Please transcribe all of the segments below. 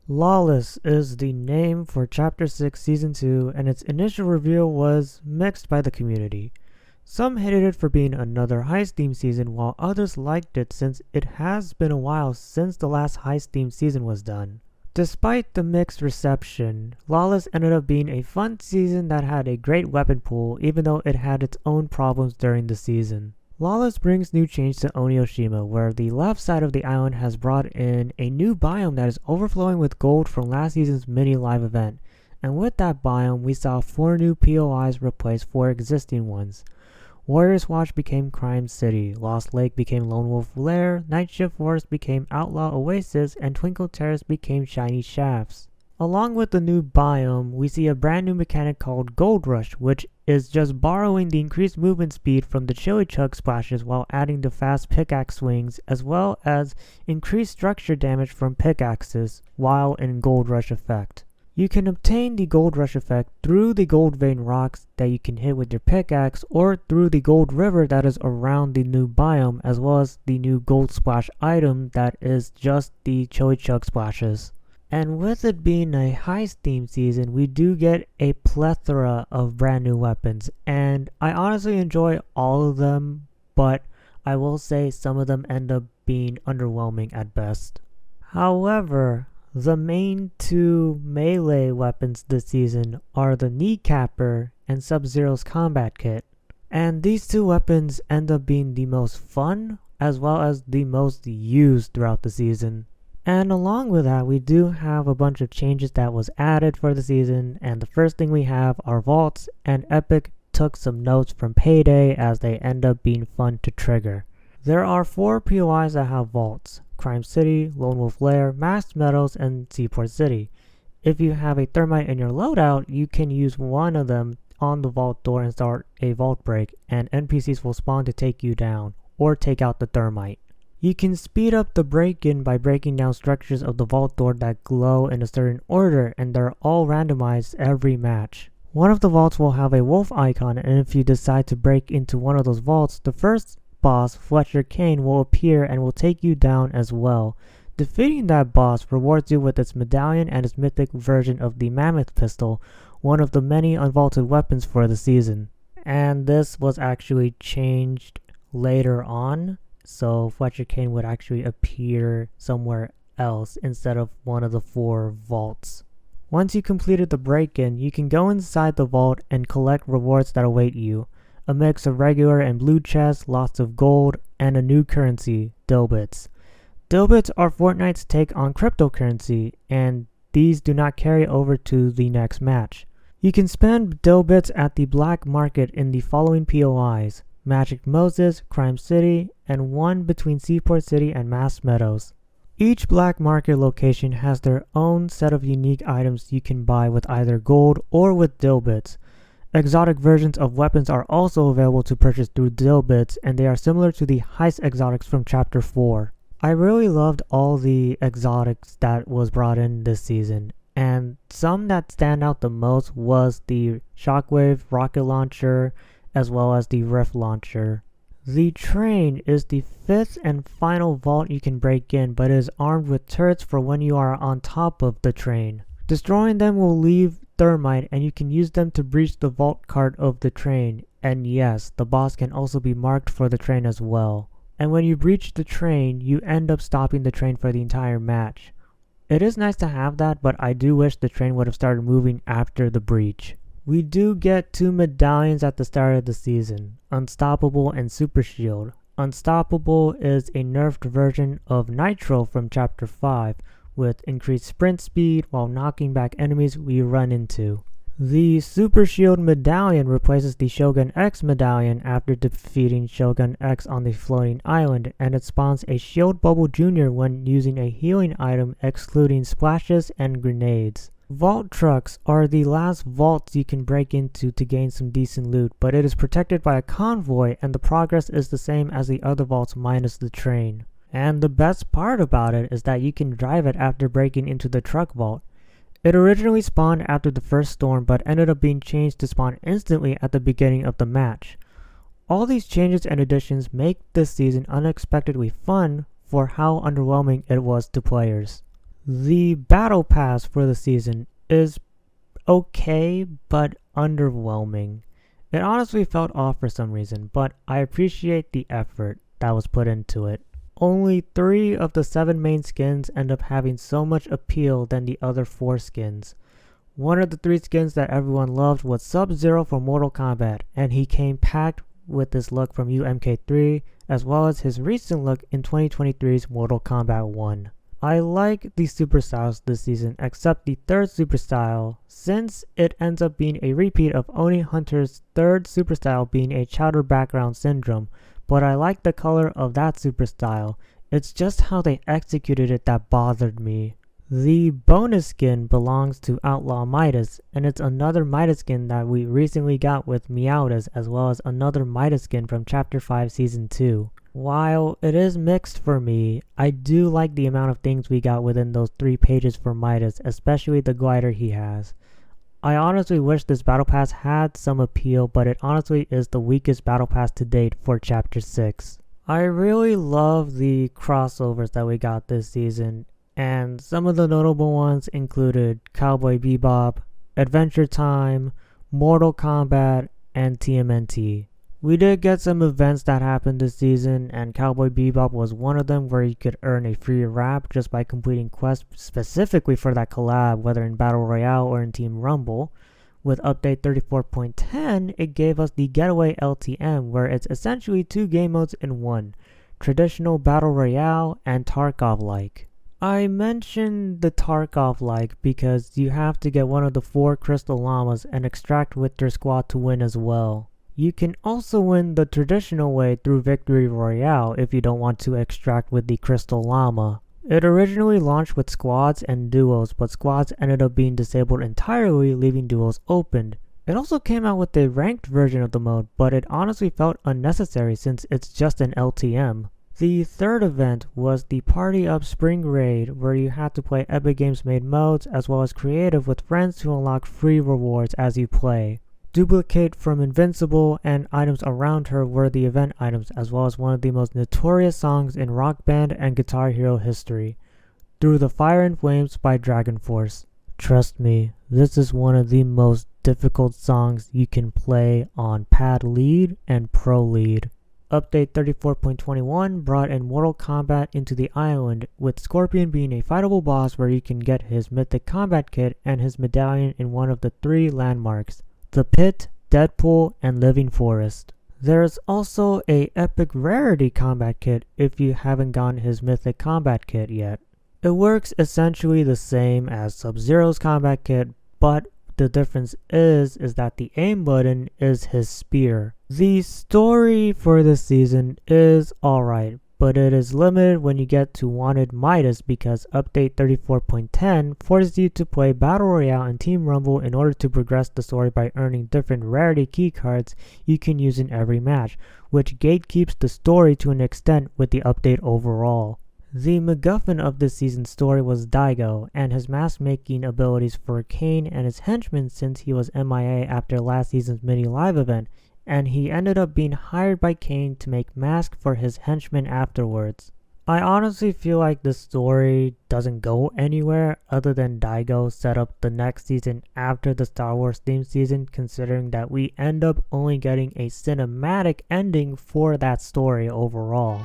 Lawless is the name for Chapter 6 Season 2, and its initial reveal was mixed by the community. Some hated it for being another heist-themed season, while others liked it since it has been a while since the last heist-themed season was done. Despite the mixed reception, Lawless ended up being a fun season that had a great weapon pool, even though it had its own problems during the season. Lawless brings new change to Onioshima, where the left side of the island has brought in a new biome that is overflowing with gold from last season's mini live event, and with that biome we saw 4 new POIs replace 4 existing ones. Warriors Watch became Crime City, Lost Lake became Lone Wolf Lair, Night Shift Forest became Outlaw Oasis, and Twinkle Terrace became Shiny Shafts. Along with the new biome, we see a brand new mechanic called Gold Rush, which is just borrowing the increased movement speed from the Chili Chug splashes while adding the fast pickaxe swings, as well as increased structure damage from pickaxes while in Gold Rush effect. You can obtain the Gold Rush effect through the gold vein rocks that you can hit with your pickaxe, or through the gold river that is around the new biome, as well as the new gold splash item that is just the Chili Chug splashes. And with it being a heist themed season, we do get a plethora of brand new weapons, and I honestly enjoy all of them, but I will say some of them end up being underwhelming at best. However, the main 2 melee weapons this season are the Kneecapper and Sub-Zero's combat kit, and these 2 weapons end up being the most fun as well as the most used throughout the season. And along with that, we do have a bunch of changes that was added for the season, and the first thing we have are vaults, and Epic took some notes from Payday as they end up being fun to trigger. There are 4 POIs that have vaults: Crime City, Lone Wolf Lair, Masked Meadows, and Seaport City. If you have a thermite in your loadout, you can use one of them on the vault door and start a vault break, and NPCs will spawn to take you down, or take out the thermite. You can speed up the break-in by breaking down structures of the vault door that glow in a certain order, and they're all randomized every match. One of the vaults will have a wolf icon, and if you decide to break into one of those vaults, the first boss, Fletcher Kane, will appear and will take you down as well. Defeating that boss rewards you with its medallion and its mythic version of the Mammoth Pistol, one of the many unvaulted weapons for the season. And this was actually changed later on, so Fletcher Kane would actually appear somewhere else instead of one of the 4 vaults. Once you completed the break-in, you can go inside the vault and collect rewards that await you. A mix of regular and blue chests, lots of gold, and a new currency, Dilbits. Dilbits are Fortnite's take on cryptocurrency, and these do not carry over to the next match. You can spend Dilbits at the black market in the following POIs: Magic Moses, Crime City, and one between Seaport City and Masked Meadows. Each black market location has their own set of unique items you can buy with either gold or with Dilbits. Exotic versions of weapons are also available to purchase through Dilbits, and they are similar to the heist exotics from Chapter 4. I really loved all the exotics that was brought in this season, and some that stand out the most was the Shockwave rocket launcher, as well as the Rift launcher. The train is the 5th and final vault you can break in, but it is armed with turrets for when you are on top of the train. Destroying them will leave thermite, and you can use them to breach the vault cart of the train. And yes, the boss can also be marked for the train as well. And when you breach the train, you end up stopping the train for the entire match. It is nice to have that, but I do wish the train would have started moving after the breach. We do get 2 medallions at the start of the season, Unstoppable and Super Shield. Unstoppable is a nerfed version of Nitro from Chapter 5, with increased sprint speed while knocking back enemies we run into. The Super Shield medallion replaces the Shogun X medallion after defeating Shogun X on the floating island, and it spawns a Shield Bubble Jr. when using a healing item excluding splashes and grenades. Vault trucks are the last vaults you can break into to gain some decent loot, but it is protected by a convoy, and the progress is the same as the other vaults minus the train. And the best part about it is that you can drive it after breaking into the truck vault. It originally spawned after the first storm, but ended up being changed to spawn instantly at the beginning of the match. All these changes and additions make this season unexpectedly fun for how underwhelming it was to players. The battle pass for the season is okay, but underwhelming. It honestly felt off for some reason, but I appreciate the effort that was put into it. Only 3 of the 7 main skins end up having so much appeal than the other 4 skins. One of the 3 skins that everyone loved was Sub-Zero for Mortal Kombat, and he came packed with this look from UMK3, as well as his recent look in 2023's Mortal Kombat 1. I like the super styles this season, except the 3rd super style, since it ends up being a repeat of Oni Hunter's 3rd super style being a chowder background syndrome, but I like the color of that super style. It's just how they executed it that bothered me. The bonus skin belongs to Outlaw Midas, and it's another Midas skin that we recently got with Meowdas, as well as another Midas skin from Chapter 5 Season 2. While it is mixed for me, I do like the amount of things we got within those 3 pages for Midas, especially the glider he has. I honestly wish this battle pass had some appeal, but it honestly is the weakest battle pass to date for Chapter 6. I really love the crossovers that we got this season, and some of the notable ones included Cowboy Bebop, Adventure Time, Mortal Kombat, and TMNT. We did get some events that happened this season, and Cowboy Bebop was one of them, where you could earn a free wrap just by completing quests specifically for that collab, whether in Battle Royale or in Team Rumble. With update 34.10, it gave us the Getaway LTM, where it's essentially 2 game modes in one, traditional Battle Royale and Tarkov-like. I mentioned the Tarkov-like because you have to get one of the 4 Crystal Llamas and extract with your squad to win as well. You can also win the traditional way through Victory Royale if you don't want to extract with the Crystal Llama. It originally launched with squads and duos, but squads ended up being disabled entirely, leaving duos opened. It also came out with a ranked version of the mode, but it honestly felt unnecessary since it's just an LTM. The 3rd event was the Party Up Spring Raid, where you had to play Epic Games made modes as well as creative with friends to unlock free rewards as you play. Duplicate from Invincible and items around her were the event items, as well as one of the most notorious songs in Rock Band and Guitar Hero history, Through the Fire and Flames by Dragon Force. Trust me, this is one of the most difficult songs you can play on Pad Lead and Pro Lead. Update 34.21 brought in Mortal Kombat into the island, with Scorpion being a fightable boss where you can get his Mythic Combat Kit and his medallion in one of the 3 landmarks, the Pit, Deadpool, and Living Forest. There is also a Epic Rarity Combat Kit if you haven't gotten his Mythic Combat Kit yet. It works essentially the same as Sub-Zero's Combat Kit, but the difference is that the aim button is his spear. The story for this season is alright, but it is limited when you get to Wanted Midas because update 34.10 forces you to play Battle Royale and Team Rumble in order to progress the story by earning different rarity keycards you can use in every match, which gatekeeps the story to an extent with the update overall. The MacGuffin of this season's story was Daigo and his mask-making abilities for Kane and his henchmen since he was MIA after last season's mini-live event, and he ended up being hired by Kane to make masks for his henchmen afterwards. I honestly feel like the story doesn't go anywhere other than Daigo set up the next season after the Star Wars themed season, considering that we end up only getting a cinematic ending for that story overall.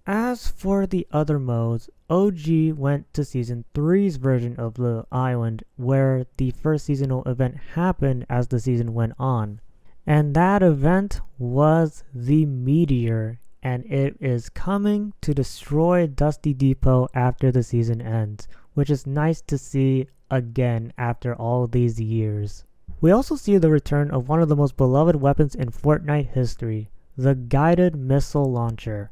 As for the other modes, OG went to Season 3's version of the island, where the first seasonal event happened as the season went on. And that event was the Meteor, and it is coming to destroy Dusty Depot after the season ends, which is nice to see again after all these years. We also see the return of one of the most beloved weapons in Fortnite history, the guided missile launcher.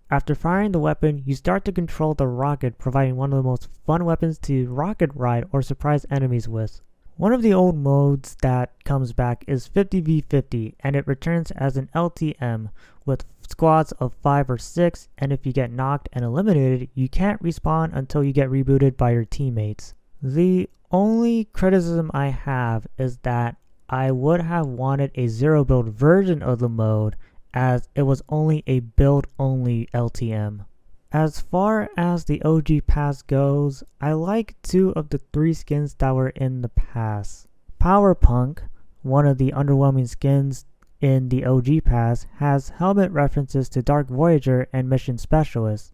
After firing the weapon, you start to control the rocket, providing one of the most fun weapons to rocket ride or surprise enemies with. One of the old modes that comes back is 50v50, and it returns as an LTM with squads of 5 or 6, and if you get knocked and eliminated, you can't respawn until you get rebooted by your teammates. The only criticism I have is that I would have wanted a zero build version of the mode, as it was only a build only LTM. As far as the OG pass goes, I like 2 of the 3 skins that were in the pass. Powerpunk, one of the underwhelming skins in the OG pass, has helmet references to Dark Voyager and Mission Specialist.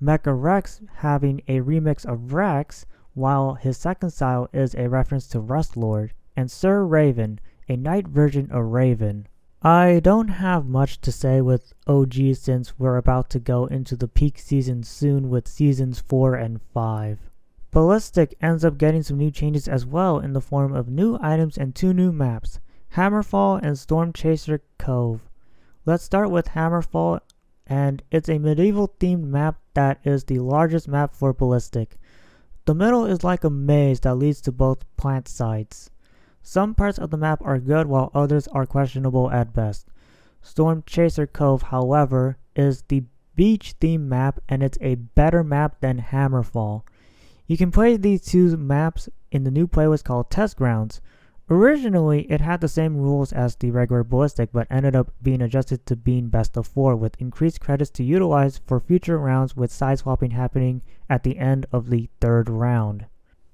Mecha Rex having a remix of Rex, while his second style is a reference to Rust Lord, and Sir Raven, a knight version of Raven. I don't have much to say with OG since we're about to go into the peak season soon with seasons 4 and 5. Ballistic ends up getting some new changes as well in the form of new items and 2 new maps, Hammerfall and Storm Chaser Cove. Let's start with Hammerfall, and it's a medieval themed map that is the largest map for Ballistic. The middle is like a maze that leads to both plant sites. Some parts of the map are good while others are questionable at best. Storm Chaser Cove, however, is the beach theme map, and it's a better map than Hammerfall. You can play these 2 maps in the new playlist called Test Grounds. Originally, it had the same rules as the regular Ballistic, but ended up being adjusted to being best of 4 with increased credits to utilize for future rounds, with side swapping happening at the end of the 3rd round.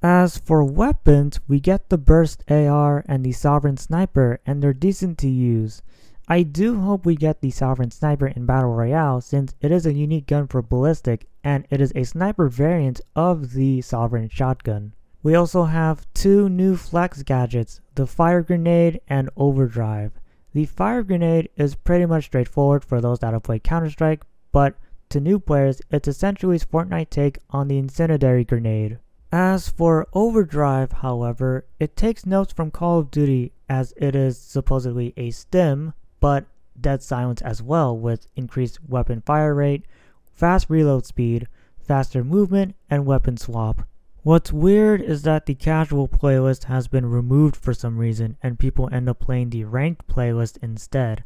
As for weapons, we get the Burst AR and the Sovereign Sniper, and they're decent to use. I do hope we get the Sovereign Sniper in Battle Royale, since it is a unique gun for Ballistic, and it is a sniper variant of the Sovereign Shotgun. We also have 2 new flex gadgets, the Fire Grenade and Overdrive. The Fire Grenade is pretty much straightforward for those that have played Counter-Strike, but to new players, it's essentially Fortnite take on the Incendiary Grenade. As for Overdrive, however, it takes notes from Call of Duty, as it is supposedly a stim, but dead silence as well, with increased weapon fire rate, fast reload speed, faster movement, and weapon swap. What's weird is that the casual playlist has been removed for some reason, and people end up playing the ranked playlist instead.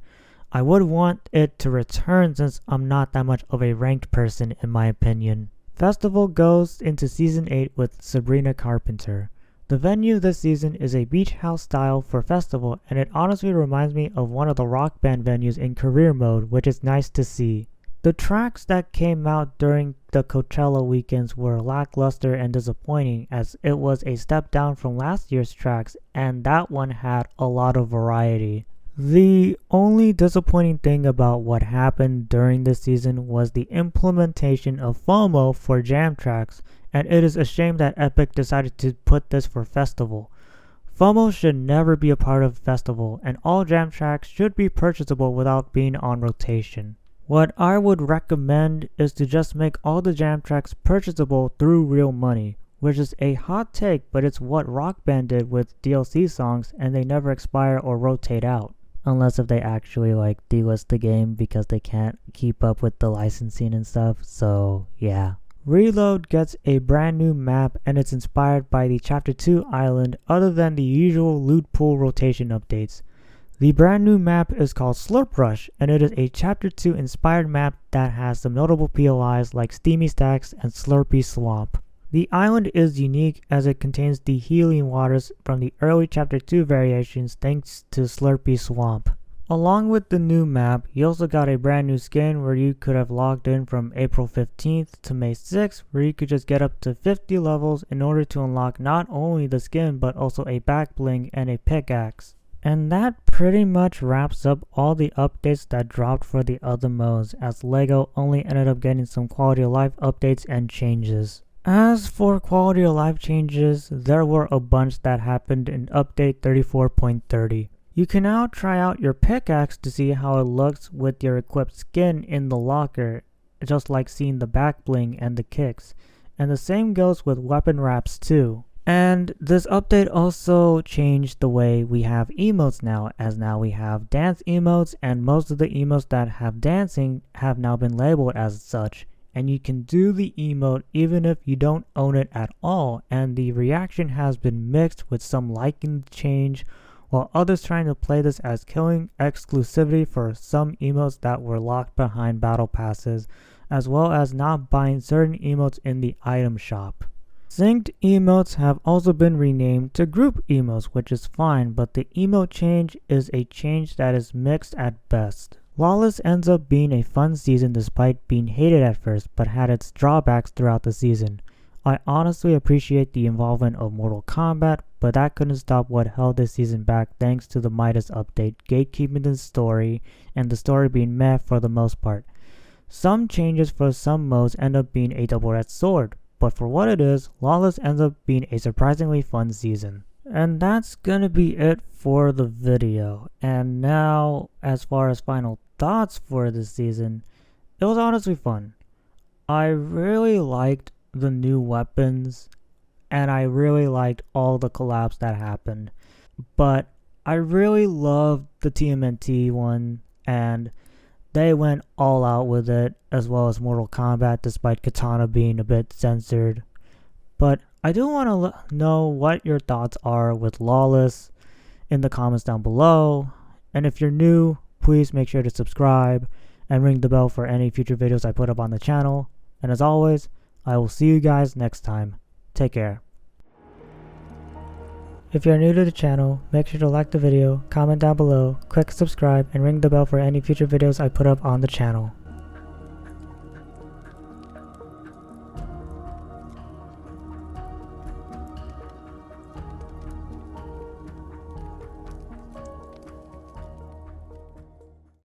I would want it to return since I'm not that much of a ranked person in my opinion. Festival goes into Season 8 with Sabrina Carpenter. The venue this season is a beach house style for Festival, and it honestly reminds me of one of the rock band venues in career mode, which is nice to see. The tracks that came out during the Coachella weekends were lackluster and disappointing, as it was a step down from last year's tracks, and that one had a lot of variety. The only disappointing thing about what happened during this season was the implementation of FOMO for jam tracks, and it is a shame that Epic decided to put this for Festival. FOMO should never be a part of Festival, and all jam tracks should be purchasable without being on rotation. What I would recommend is to just make all the jam tracks purchasable through real money, which is a hot take, but it's what Rock Band did with DLC songs, and they never expire or rotate out. Unless if they actually delist the game because they can't keep up with the licensing and stuff, so yeah. Reload gets a brand new map, and it's inspired by the Chapter 2 island other than the usual loot pool rotation updates. The brand new map is called Slurp Rush, and it is a Chapter 2 inspired map that has some notable POIs like Steamy Stacks and Slurpy Swamp. The island is unique as it contains the healing waters from the early Chapter 2 variations thanks to Slurpy Swamp. Along with the new map, you also got a brand new skin where you could have logged in from April 15th to May 6th, where you could just get up to 50 levels in order to unlock not only the skin but also a back bling and a pickaxe. And that pretty much wraps up all the updates that dropped for the other modes, as LEGO only ended up getting some quality of life updates and changes. As for quality of life changes, there were a bunch that happened in update 34.30. You can now try out your pickaxe to see how it looks with your equipped skin in the locker, just like seeing the back bling and the kicks. And the same goes with weapon wraps too. And this update also changed the way we have emotes now, as now we have dance emotes, and most of the emotes that have dancing have now been labeled as such. And you can do the emote even if you don't own it at all, and the reaction has been mixed, with some liking the change, while others trying to play this as killing exclusivity for some emotes that were locked behind battle passes, as well as not buying certain emotes in the item shop. Synced emotes have also been renamed to group emotes, which is fine, but the emote change is a change that is mixed at best. Lawless ends up being a fun season despite being hated at first, but had its drawbacks throughout the season. I honestly appreciate the involvement of Mortal Kombat, but that couldn't stop what held this season back thanks to the Midas update, gatekeeping the story, and the story being meh for the most part. Some changes for some modes end up being a double-edged sword, but for what it is, Lawless ends up being a surprisingly fun season. And that's gonna be it for the video. And now, as far as final thoughts for this season, it was honestly fun. I really liked the new weapons, and I really liked all the collabs that happened, but I really loved the TMNT one, and they went all out with it, as well as Mortal Kombat despite Katana being a bit censored. But I do want to know what your thoughts are with Lawless in the comments down below, and if you're new, please make sure to subscribe and ring the bell for any future videos I put up on the channel, and as always, I will see you guys next time. Take care. If you're new to the channel, make sure to like the video, comment down below, click subscribe, and ring the bell for any future videos I put up on the channel.